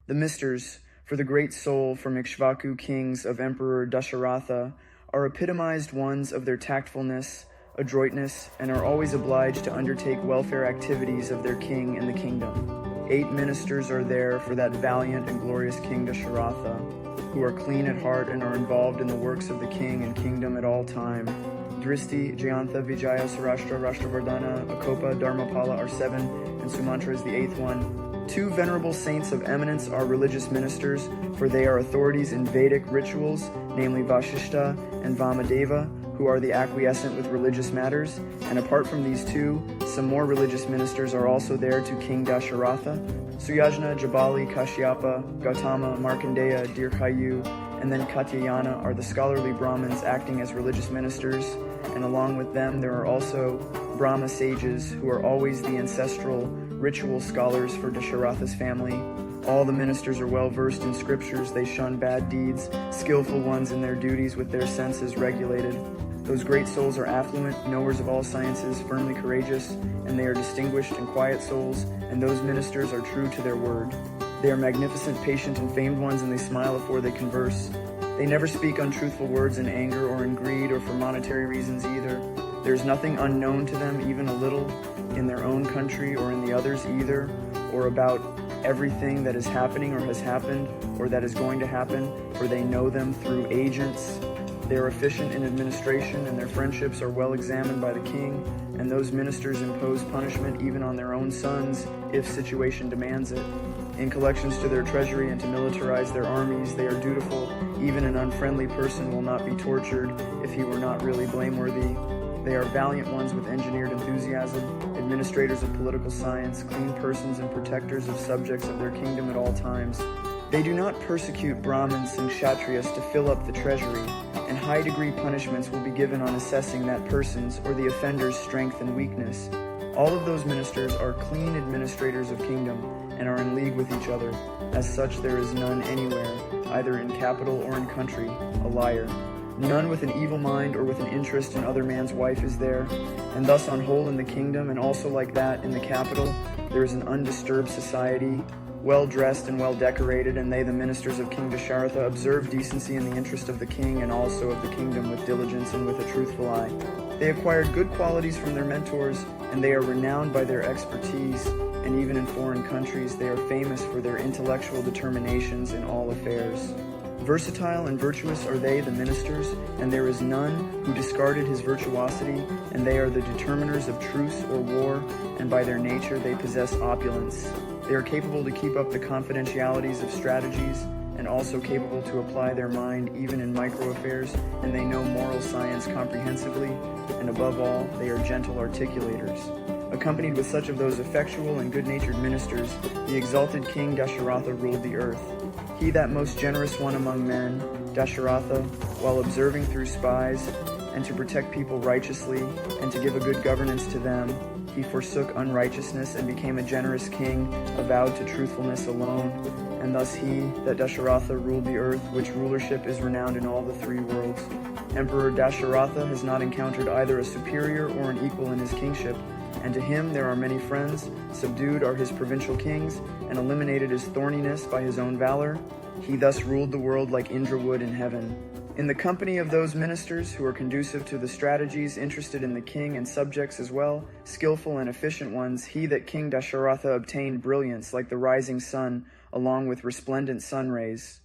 The misters, for the great soul from Ikshvaku kings of Emperor Dasharatha, are epitomized ones of their tactfulness, adroitness, and are always obliged to undertake welfare activities of their king and the kingdom. 8 ministers are there for that valiant and glorious King Dasharatha, who are clean at heart and are involved in the works of the king and kingdom at all time. Dristi, Jayantha, Vijaya, Sarashtra, Rashtravardhana, Akopa, Dharmapala are 7, and Sumantra is the 8th one. 2 venerable saints of eminence are religious ministers, for they are authorities in Vedic rituals, namely Vashishta and Vamadeva, who are the acquiescent with religious matters. And apart from these 2, some more religious ministers are also there to King Dasharatha. Suyajna, Jabali, Kashyapa, Gautama, Markandeya, Dirghayu, and then Katyayana are the scholarly Brahmins acting as religious ministers, and along with them there are also Brahma sages who are always the ancestral ritual scholars for Dasharatha's family. All the ministers are well versed in scriptures, they shun bad deeds, skillful ones in their duties with their senses regulated. Those great souls are affluent, knowers of all sciences, firmly courageous, and they are distinguished and quiet souls, and those ministers are true to their word. They are magnificent, patient, and famed ones, and they smile before they converse. They never speak untruthful words in anger or in greed or for monetary reasons either. There is nothing unknown to them, even a little, in their own country or in the others either, or about everything that is happening or has happened or that is going to happen, for they know them through agents. They are efficient in administration, and their friendships are well examined by the king, and those ministers impose punishment even on their own sons if situation demands it. In collections to their treasury and to militarize their armies, they are dutiful. Even an unfriendly person will not be tortured if he were not really blameworthy. They are valiant ones with engineered enthusiasm, administrators of political science, clean persons and protectors of subjects of their kingdom at all times. They do not persecute Brahmins and Kshatriyas to fill up the treasury, and high-degree punishments will be given on assessing that person's or the offender's strength and weakness. All of those ministers are clean administrators of kingdom and are in league with each other. As such, there is none anywhere, either in capital or in country, a liar. None with an evil mind or with an interest in other man's wife is there, and thus on whole in the kingdom, and also like that in the capital, there is an undisturbed society, well dressed and well decorated, and they, the ministers of King Dasharatha, observe decency in the interest of the king and also of the kingdom with diligence and with a truthful eye. They acquired good qualities from their mentors, and they are renowned by their expertise, and even in foreign countries they are famous for their intellectual determinations in all affairs. Versatile and virtuous are they, the ministers, and there is none who discarded his virtuosity, and they are the determiners of truce or war, and by their nature they possess opulence. They are capable to keep up the confidentialities of strategies, and also capable to apply their mind even in micro-affairs, and they know moral science comprehensively, and above all, they are gentle articulators. Accompanied with such of those effectual and good-natured ministers, the exalted King Dasharatha ruled the earth. He, that most generous one among men, Dasharatha, while observing through spies, and to protect people righteously, and to give a good governance to them, he forsook unrighteousness and became a generous king, avowed to truthfulness alone. And thus he, that Dasharatha, ruled the earth, which rulership is renowned in all the 3 worlds. Emperor Dasharatha has not encountered either a superior or an equal in his kingship, and to him there are many friends. Subdued are his provincial kings, and eliminated is thorniness by his own valor. He thus ruled the world like Indra would in heaven. In the company of those ministers who are conducive to the strategies, interested in the king and subjects as well, skillful and efficient ones, he, that King Dasharatha, obtained brilliance like the rising sun, along with resplendent sun rays.